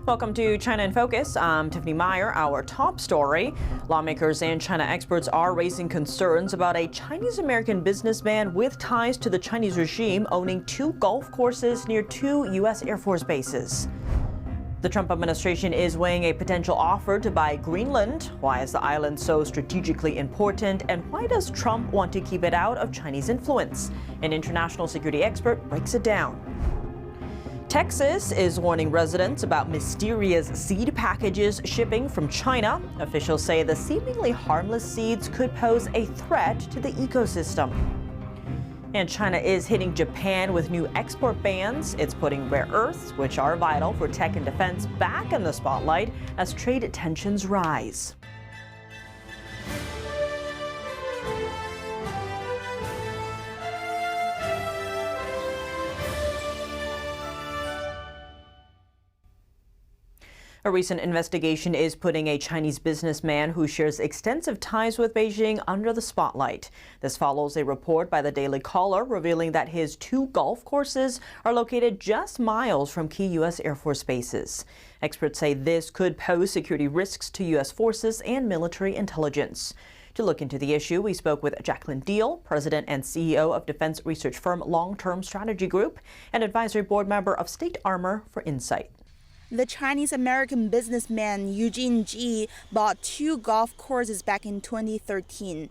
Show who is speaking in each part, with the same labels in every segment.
Speaker 1: Welcome to China in Focus. I'm Tiffany Meyer. Our top story: lawmakers and China experts are raising concerns about a Chinese-American businessman with ties to the Chinese regime owning 2 golf courses near 2 U.S. Air Force bases. The Trump administration is weighing a potential offer to buy Greenland. Why is the island so strategically important, and why does Trump want to keep it out of Chinese influence? An international security expert breaks it down. Texas is warning residents about mysterious seed packages shipping from China. Officials say the seemingly harmless seeds could pose a threat to the ecosystem. And China is hitting Japan with new export bans. It's putting rare earths, which are vital for tech and defense, back in the spotlight as trade tensions rise. A recent investigation is putting a Chinese businessman who shares extensive ties with Beijing under the spotlight. This follows a report by the Daily Caller revealing that his 2 golf courses are located just miles from key U.S. Air Force bases. Experts say this could pose security risks to U.S. forces and military intelligence. To look into the issue, we spoke with Jacqueline Deal, president and CEO of defense research firm Long-Term Strategy Group, and advisory board member of State Armor, for insight.
Speaker 2: The Chinese-American businessman Eugene Ji bought 2 golf courses back in 2013.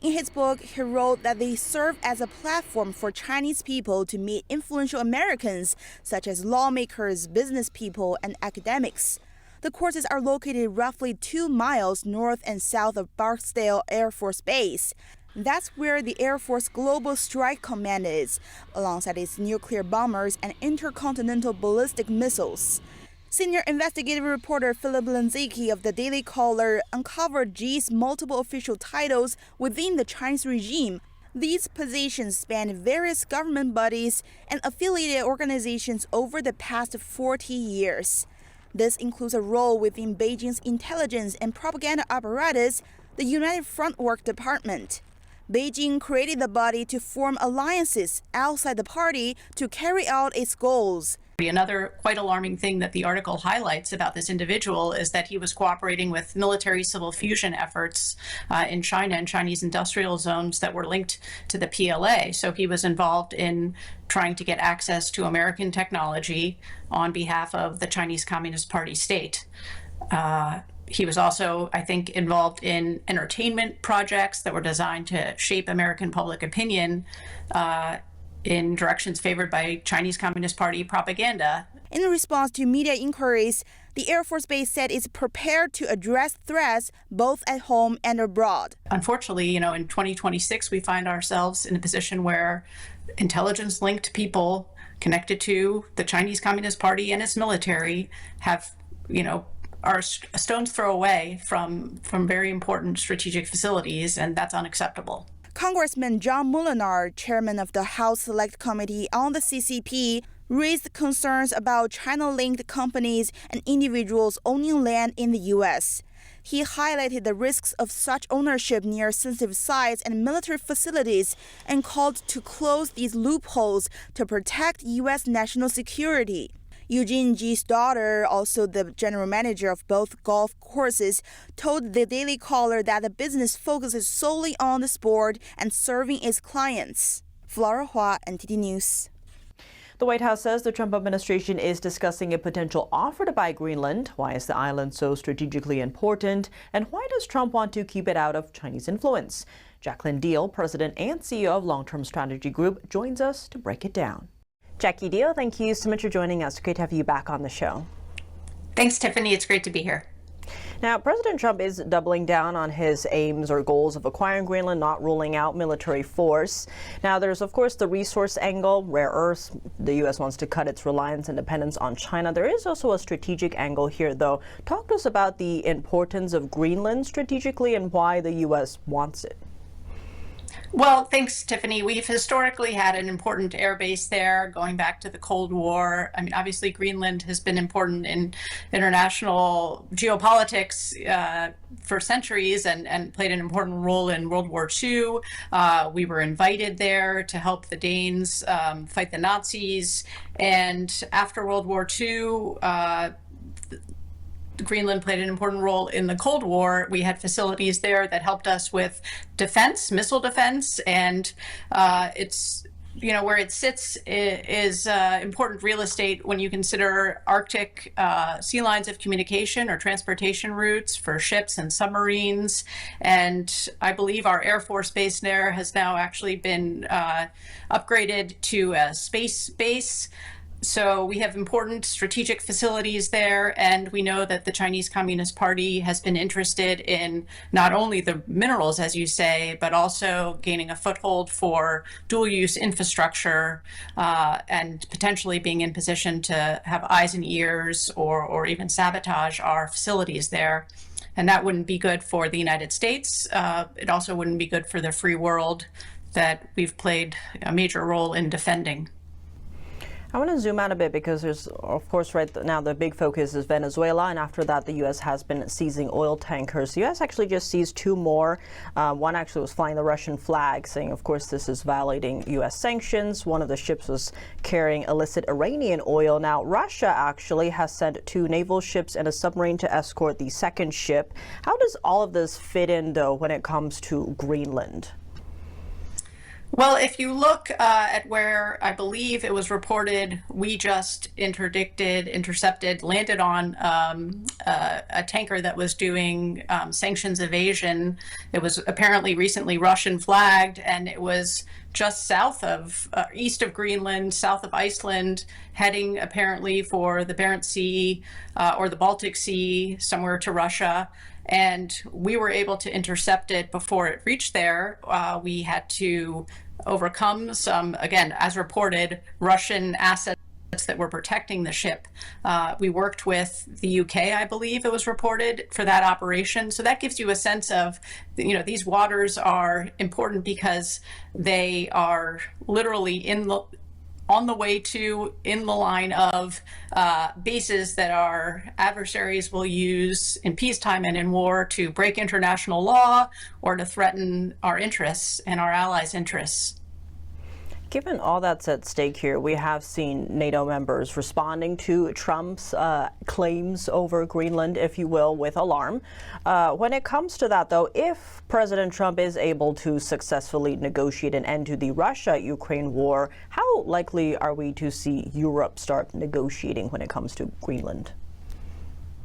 Speaker 2: In his book, he wrote that they serve as a platform for Chinese people to meet influential Americans, such as lawmakers, business people, and academics. The courses are located roughly 2 miles north and south of Barksdale Air Force Base. That's where the Air Force Global Strike Command is, alongside its nuclear bombers and intercontinental ballistic missiles. Senior investigative reporter Philip Lenzicki of the Daily Caller uncovered Ji's multiple official titles within the Chinese regime. These positions span various government bodies and affiliated organizations over the past 40 years. This includes a role within Beijing's intelligence and propaganda apparatus, the United Front Work Department. Beijing created the body to form alliances outside the party to carry out its goals.
Speaker 3: Another quite alarming thing that the article highlights about this individual is that he was cooperating with military-civil fusion efforts in China and Chinese industrial zones that were linked to the PLA. So he was involved in trying to get access to American technology on behalf of the Chinese Communist Party state. He was also, I think, involved in entertainment projects that were designed to shape American public opinion in directions favored by Chinese Communist Party propaganda.
Speaker 2: In response to media inquiries, the Air Force Base said it's prepared to address threats both at home and abroad.
Speaker 3: Unfortunately, in 2026, we find ourselves in a position where intelligence-linked people connected to the Chinese Communist Party and its military have, are a stone's throw away from very important strategic facilities, and that's unacceptable.
Speaker 2: Congressman John Mullinar, chairman of the House Select Committee on the CCP, raised concerns about China-linked companies and individuals owning land in the U.S. He highlighted the risks of such ownership near sensitive sites and military facilities and called to close these loopholes to protect U.S. national security. Eugene Ji's daughter, also the general manager of both golf courses, told the Daily Caller that the business focuses solely on the sport and serving its clients. Flora Hua, NTD News.
Speaker 1: The White House says the Trump administration is discussing a potential offer to buy Greenland. Why is the island so strategically important? And why does Trump want to keep it out of Chinese influence? Jacqueline Deal, president and CEO of Long-Term Strategy Group, joins us to break it down. Jackie Deal, thank you so much for joining us. Great to have you back on the show.
Speaker 3: Thanks, Tiffany. It's great to be here.
Speaker 1: Now, President Trump is doubling down on his aims or goals of acquiring Greenland, not ruling out military force. Now, there's, of course, the resource angle, rare earths. The U.S. wants to cut its reliance and dependence on China. There is also a strategic angle here, though. Talk to us about the importance of Greenland strategically and why the U.S. wants it.
Speaker 3: Well, thanks, Tiffany. We've historically had an important air base there going back to the Cold War. I mean, obviously, Greenland has been important in international geopolitics for centuries and played an important role in World War II. We were invited there to help the Danes fight the Nazis. And after World War II, Greenland played an important role in the Cold War. We had facilities there that helped us with defense, missile defense, and it's, where it sits is important real estate when you consider Arctic sea lines of communication or transportation routes for ships and submarines. And I believe our Air Force base there has now actually been upgraded to a space base. So we have important strategic facilities there, and we know that the Chinese Communist Party has been interested in not only the minerals, as you say, but also gaining a foothold for dual-use infrastructure and potentially being in position to have eyes and ears or even sabotage our facilities there. And that wouldn't be good for the United States. It also wouldn't be good for the free world that we've played a major role in defending.
Speaker 1: I want to zoom out a bit because there's, of course, right now the big focus is Venezuela, and after that the U.S. has been seizing oil tankers. The U.S. actually just seized 2 more. One actually was flying the Russian flag, saying, of course, this is violating U.S. sanctions. One of the ships was carrying illicit Iranian oil. Now, Russia actually has sent 2 naval ships and a submarine to escort the second ship. How does all of this fit in, though, when it comes to Greenland?
Speaker 3: Well, if you look at where I believe it was reported, we just intercepted, landed on a tanker that was doing sanctions evasion. It was apparently recently Russian flagged, and it was just east of Greenland, south of Iceland, heading apparently for the Barents Sea or the Baltic Sea, somewhere to Russia. And we were able to intercept it before it reached there. We had to overcome some, again, as reported, Russian assets that were protecting the ship. We worked with the UK, I believe it was reported, for that operation. So that gives you a sense of, these waters are important because they are literally on the way to, in the line of bases that our adversaries will use in peacetime and in war to break international law or to threaten our interests and our allies' interests.
Speaker 1: Given all that's at stake here, we have seen NATO members responding to Trump's claims over Greenland, if you will, with alarm. When it comes to that, though, if President Trump is able to successfully negotiate an end to the Russia-Ukraine war, how likely are we to see Europe start negotiating when it comes to Greenland?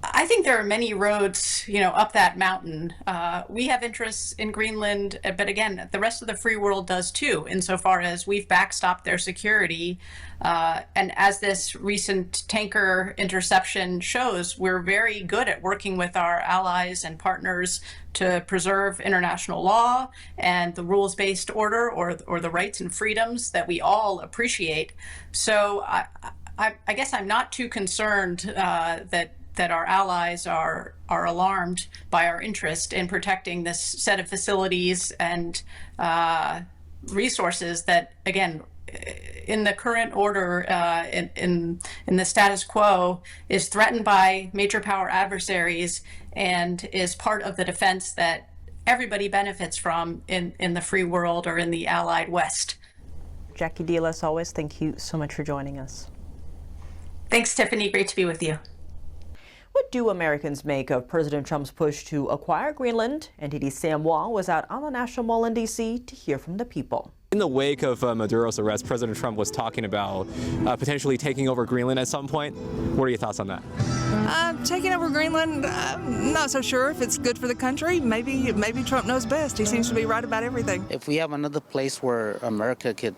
Speaker 3: I think there are many roads, up that mountain. We have interests in Greenland, but again, the rest of the free world does too, insofar as we've backstopped their security. And as this recent tanker interception shows, we're very good at working with our allies and partners to preserve international law and the rules-based order or the rights and freedoms that we all appreciate. So I guess I'm not too concerned that our allies are alarmed by our interest in protecting this set of facilities and resources that, again, in the current order, in the status quo, is threatened by major power adversaries and is part of the defense that everybody benefits from in the free world or in the allied West.
Speaker 1: Jackie Deal, as always, thank you so much for joining us.
Speaker 3: Thanks, Tiffany. Great to be with you.
Speaker 1: What do Americans make of President Trump's push to acquire Greenland? NTD's Sam Wong was out on the National Mall in D.C. to hear from the people.
Speaker 4: In the wake of Maduro's arrest, President Trump was talking about potentially taking over Greenland at some point. What are your thoughts on that?
Speaker 5: Taking over Greenland, I'm not so sure if it's good for the country. Maybe Trump knows best. He seems to be right about everything.
Speaker 6: If we have another place where America could,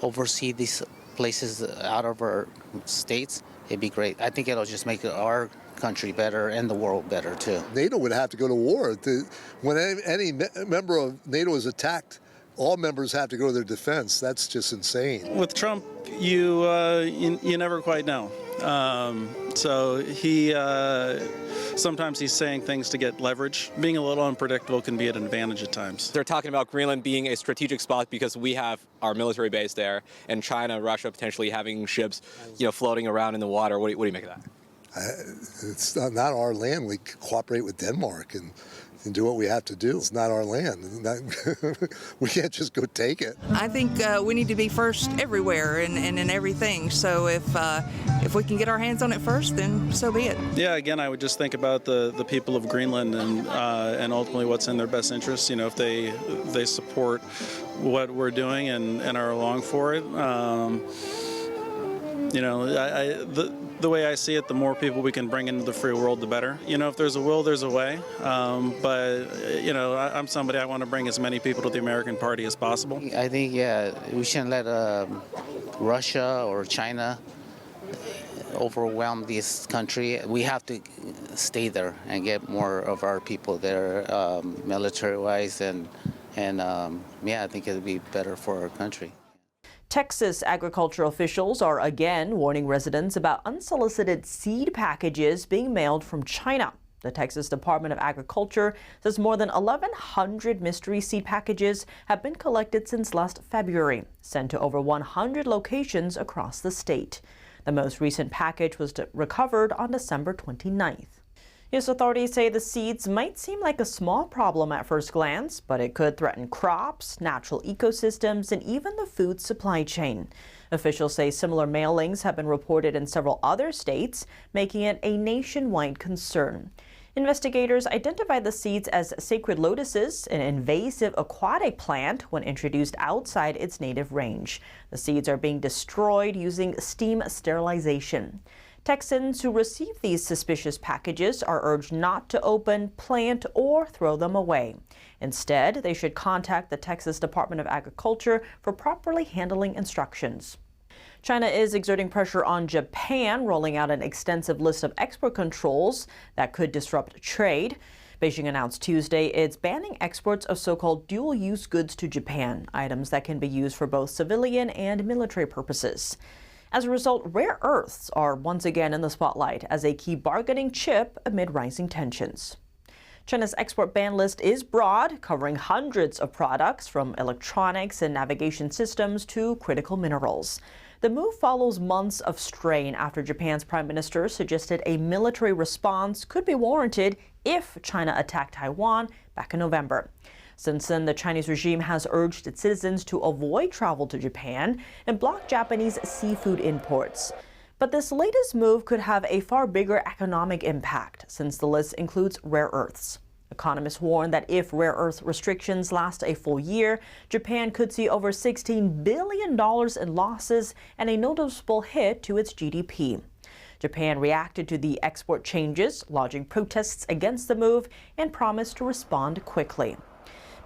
Speaker 6: oversee these places out of our states, it'd be great. I think it'll just make our country better and the world better, too.
Speaker 7: NATO would have to go to war. When any member of NATO is attacked, all members have to go to their defense. That's just insane.
Speaker 8: With Trump, you never quite know. So he sometimes he's saying things to get leverage. Being a little unpredictable can be an advantage at times.
Speaker 4: They're talking about Greenland being a strategic spot because we have our military base there, and China, Russia potentially having ships, floating around in the water. What do you make of that?
Speaker 7: It's not our land. We cooperate with Denmark and do what we have to do. It's not our land. We can't just go take it.
Speaker 5: I think we need to be first everywhere and in everything. So if we can get our hands on it first, then so be it.
Speaker 8: Yeah, again, I would just think about the people of Greenland and ultimately what's in their best interest. You know, if they support what we're doing and are along for it. You know, the way I see it, the more people we can bring into the free world, the better. You know, if there's a will, there's a way. But, you know, I'm somebody, I want to bring as many people to the American Party as possible.
Speaker 6: I think, yeah, we shouldn't let Russia or China overwhelm this country. We have to stay there and get more of our people there, military-wise, and yeah, I think it'll be better for our country.
Speaker 1: Texas agriculture officials are again warning residents about unsolicited seed packages being mailed from China. The Texas Department of Agriculture says more than 1,100 mystery seed packages have been collected since last February, sent to over 100 locations across the state. The most recent package was recovered on December 29th. U.S. authorities say the seeds might seem like a small problem at first glance, but it could threaten crops, natural ecosystems, and even the food supply chain. Officials say similar mailings have been reported in several other states, making it a nationwide concern. Investigators identified the seeds as sacred lotuses, an invasive aquatic plant when introduced outside its native range. The seeds are being destroyed using steam sterilization. Texans who receive these suspicious packages are urged not to open, plant, or throw them away. Instead, they should contact the Texas Department of Agriculture for properly handling instructions. China is exerting pressure on Japan, rolling out an extensive list of export controls that could disrupt trade. Beijing announced Tuesday it's banning exports of so-called dual-use goods to Japan, items that can be used for both civilian and military purposes. As a result, rare earths are once again in the spotlight as a key bargaining chip amid rising tensions. China's export ban list is broad, covering hundreds of products from electronics and navigation systems to critical minerals. The move follows months of strain after Japan's prime minister suggested a military response could be warranted if China attacked Taiwan back in November. Since then, the Chinese regime has urged its citizens to avoid travel to Japan and block Japanese seafood imports. But this latest move could have a far bigger economic impact, since the list includes rare earths. Economists warn that if rare earth restrictions last a full year, Japan could see over $16 billion in losses and a noticeable hit to its GDP. Japan reacted to the export changes, lodging protests against the move, and promised to respond quickly.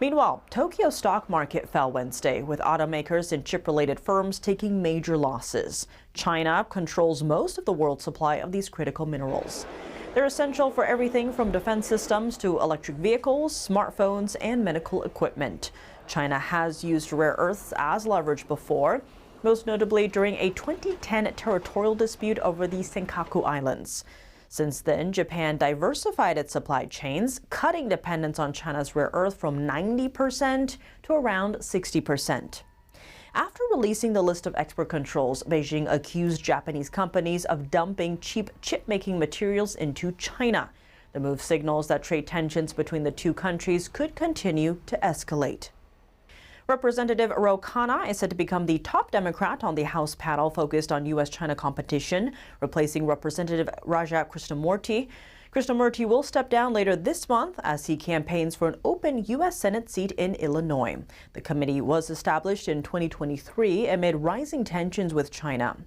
Speaker 1: Meanwhile, Tokyo's stock market fell Wednesday, with automakers and chip-related firms taking major losses. China controls most of the world's supply of these critical minerals. They're essential for everything from defense systems to electric vehicles, smartphones, and medical equipment. China has used rare earths as leverage before, most notably during a 2010 territorial dispute over the Senkaku Islands. Since then, Japan diversified its supply chains, cutting dependence on China's rare earth from 90% to around 60%. After releasing the list of export controls, Beijing accused Japanese companies of dumping cheap chip-making materials into China. The move signals that trade tensions between the two countries could continue to escalate. Representative Khanna is said to become the top Democrat on the House panel focused on U.S.-China competition, replacing Representative Raja Krishnamurti. Krishnamurti will step down later this month as he campaigns for an open U.S. Senate seat in Illinois. The committee was established in 2023 amid rising tensions with China.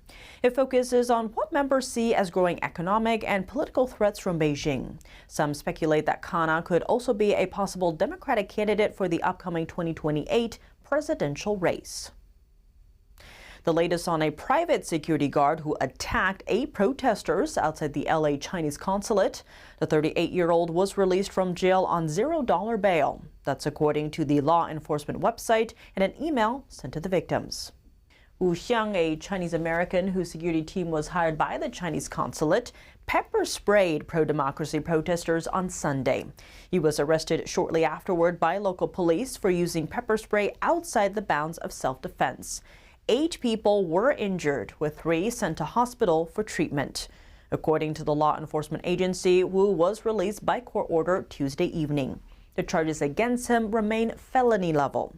Speaker 1: It focuses on what members see as growing economic and political threats from Beijing. Some speculate that Khanna could also be a possible Democratic candidate for the upcoming 2028 presidential race. The latest on a private security guard who attacked 8 protesters outside the LA Chinese Consulate. The 38-year-old was released from jail on $0 bail. That's according to the law enforcement website and an email sent to the victims. Wu Xiang, a Chinese-American whose security team was hired by the Chinese Consulate, pepper-sprayed pro-democracy protesters on Sunday. He was arrested shortly afterward by local police for using pepper spray outside the bounds of self-defense. 8 people were injured, with 3 sent to hospital for treatment. According to the law enforcement agency, Wu was released by court order Tuesday evening. The charges against him remain felony level.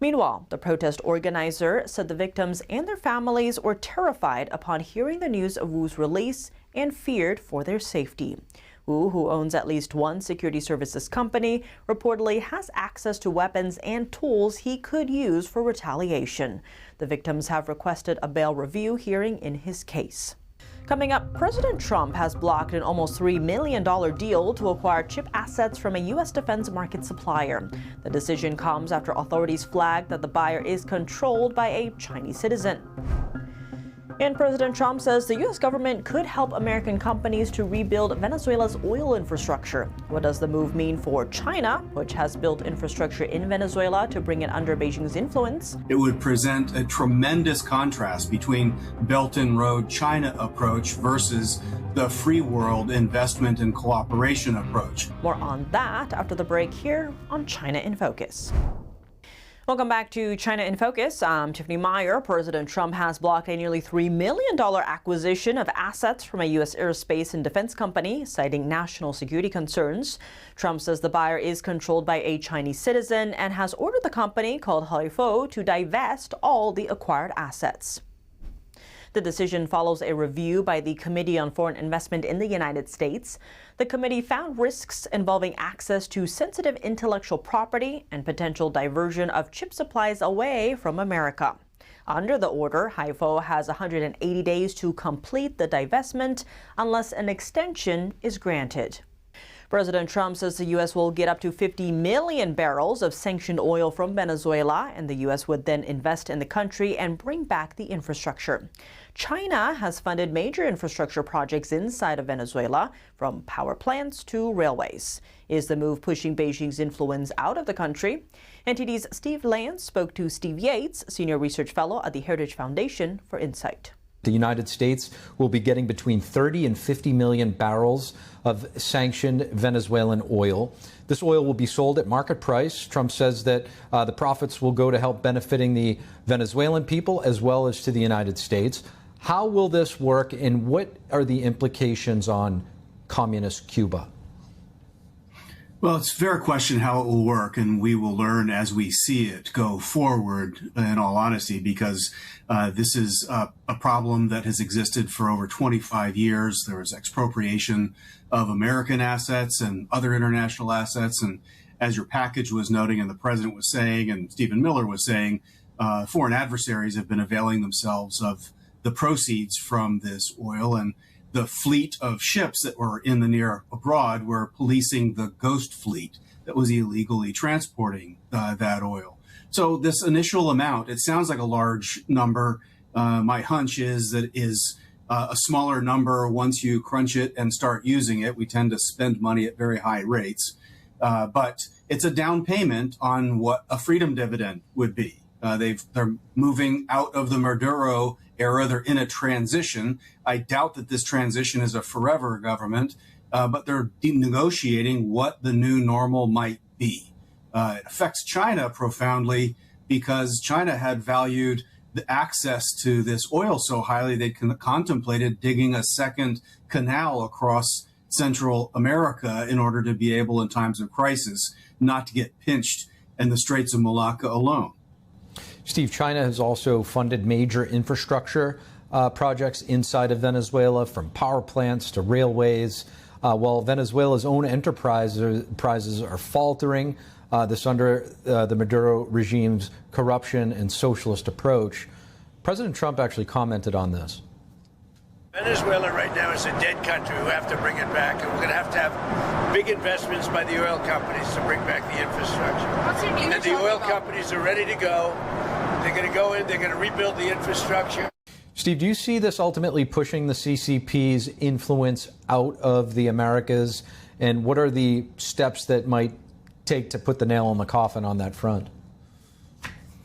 Speaker 1: Meanwhile, the protest organizer said the victims and their families were terrified upon hearing the news of Wu's release and feared for their safety. Wu, who owns at least one security services company, reportedly has access to weapons and tools he could use for retaliation. The victims have requested a bail review hearing in his case. Coming up, President Trump has blocked an almost $3 million deal to acquire chip assets from a U.S. defense market supplier. The decision comes after authorities flagged that the buyer is controlled by a Chinese citizen. And President Trump says the U.S. government could help American companies to rebuild Venezuela's oil infrastructure. What does the move mean for China, which has built infrastructure in Venezuela to bring it under Beijing's influence?
Speaker 9: It would present a tremendous contrast between Belt and Road China approach versus the free world investment and cooperation approach.
Speaker 1: More on that after the break here on China in Focus. Welcome back to China in Focus. I'm Tiffany Meyer. President Trump has blocked a nearly $3 million acquisition of assets from a U.S. aerospace and defense company, citing national security concerns. Trump says the buyer is controlled by a Chinese citizen and has ordered the company, called Harmless, to divest all the acquired assets. The decision follows a review by the Committee on Foreign Investment in the United States. The committee found risks involving access to sensitive intellectual property and potential diversion of chip supplies away from America. Under the order, HIFO has 180 days to complete the divestment unless an extension is granted. President Trump says the U.S. will get up to 50 million barrels of sanctioned oil from Venezuela, and the U.S. would then invest in the country and bring back the infrastructure. China has funded major infrastructure projects inside of Venezuela, from power plants to railways. Is the move pushing Beijing's influence out of the country? NTD's Steve Lance spoke to Steve Yates, Senior Research Fellow at the Heritage Foundation, for insight.
Speaker 10: The United States will be getting between 30 and 50 million barrels of sanctioned Venezuelan oil. This oil will be sold at market price. Trump says that the profits will go to help benefiting the Venezuelan people as well as to the United States. How will this work, and what are the implications on communist Cuba?
Speaker 9: Well, it's a fair question how it will work, and we will learn as we see it go forward, in all honesty, because this is a problem that has existed for over 25 years. There was expropriation of American assets and other international assets. And as your package was noting and the president was saying and Stephen Miller was saying, foreign adversaries have been availing themselves of the proceeds from this oil. And the fleet of ships that were in the near abroad were policing the ghost fleet that was illegally transporting that oil. So this initial amount, it sounds like a large number. My hunch is that it is a smaller number once you crunch it and start using it. We tend to spend money at very high rates. But it's a down payment on what a freedom dividend would be. They're moving out of the Maduro era. They're in a transition. I doubt that this transition is a forever government, but they're negotiating what the new normal might be. It affects China profoundly because China had valued the access to this oil so highly they contemplated digging a second canal across Central America in order to be able, in times of crisis, not to get pinched in the Straits of Malacca alone.
Speaker 10: Steve, China has also funded major infrastructure projects inside of Venezuela, from power plants to railways. While Venezuela's own enterprises are faltering, this under the Maduro regime's corruption and socialist approach. President Trump actually commented on this.
Speaker 11: Venezuela right now is a dead country. We have to bring it back, and we're going to have big investments by the oil companies to bring back the infrastructure. And the oil companies are ready to go. They're going to go in, they're going to rebuild the infrastructure.
Speaker 10: Steve, do you see this ultimately pushing the CCP's influence out of the Americas? And what are the steps that might take to put the nail in the coffin on that front?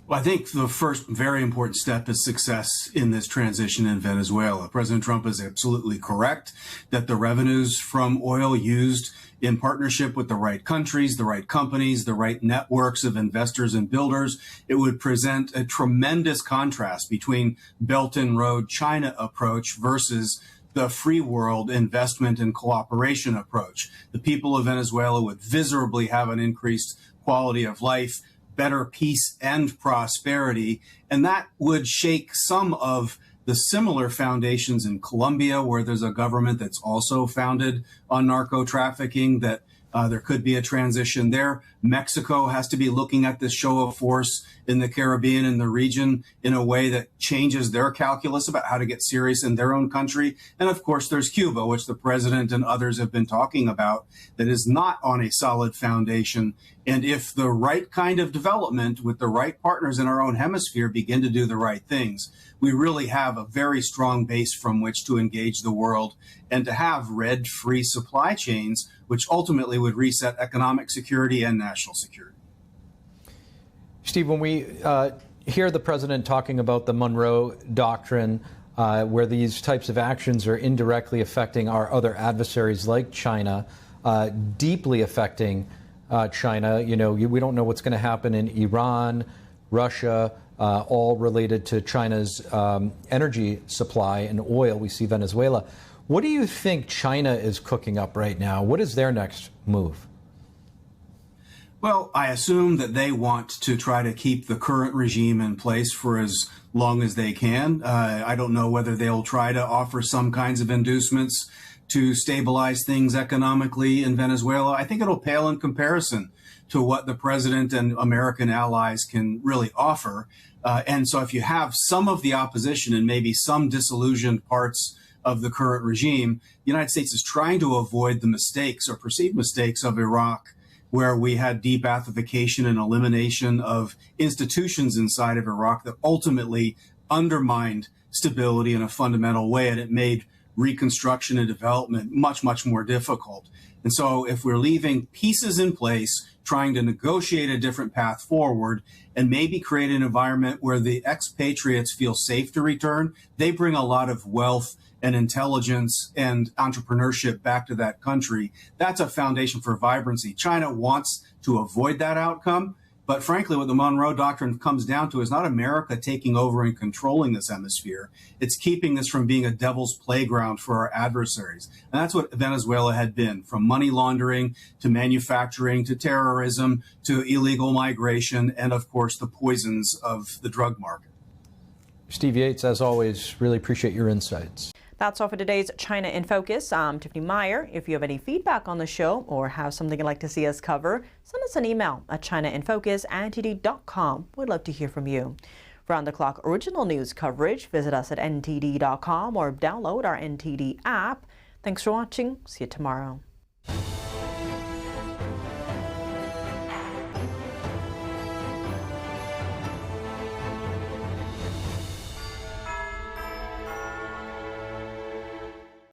Speaker 9: Well, I think the first very important step is success in this transition in Venezuela. President Trump is absolutely correct that the revenues from oil used in partnership with the right countries, the right companies, the right networks of investors and builders, it would present a tremendous contrast between Belt and Road China approach versus the free world investment and cooperation approach. The people of Venezuela would visibly have an increased quality of life, better peace and prosperity, and that would shake some of the similar foundations in Colombia, where there's a government that's also founded on narco trafficking, that there could be a transition there. Mexico has to be looking at this show of force in the Caribbean and the region in a way that changes their calculus about how to get serious in their own country. And of course, there's Cuba, which the president and others have been talking about, that is not on a solid foundation. And if the right kind of development with the right partners in our own hemisphere begin to do the right things, we really have a very strong base from which to engage the world and to have red-free supply chains, which ultimately would reset economic security and national security.
Speaker 10: Steve, when we hear the president talking about the Monroe Doctrine, where these types of actions are indirectly affecting our other adversaries like China, deeply affecting China, we don't know what's going to happen in Iran, Russia, all related to China's energy supply and oil. We see Venezuela. What do you think China is cooking up right now? What is their next move?
Speaker 9: Well, I assume that they want to try to keep the current regime in place for as long as they can. I don't know whether they'll try to offer some kinds of inducements to stabilize things economically in Venezuela. I think it'll pale in comparison to what the president and American allies can really offer. And so if you have some of the opposition and maybe some disillusioned parts of the current regime, the United States is trying to avoid the mistakes or perceived mistakes of Iraq, where we had de-Baathification and elimination of institutions inside of Iraq that ultimately undermined stability in a fundamental way, and it made reconstruction and development much, much more difficult. And so if we're leaving pieces in place, trying to negotiate a different path forward, and maybe create an environment where the expatriates feel safe to return, they bring a lot of wealth and intelligence and entrepreneurship back to that country. That's a foundation for vibrancy. China wants to avoid that outcome. But frankly, what the Monroe Doctrine comes down to is not America taking over and controlling this hemisphere. It's keeping this from being a devil's playground for our adversaries. And that's what Venezuela had been, from money laundering to manufacturing to terrorism to illegal migration and, of course, the poisons of the drug market.
Speaker 10: Steve Yates, as always, really appreciate your insights.
Speaker 1: That's all for today's China in Focus. I'm Tiffany Meyer. If you have any feedback on the show or have something you'd like to see us cover, send us an email at chinainfocus@ntd.com. We'd love to hear from you. For round-the-clock original news coverage, visit us at ntd.com or download our NTD app. Thanks for watching. See you tomorrow.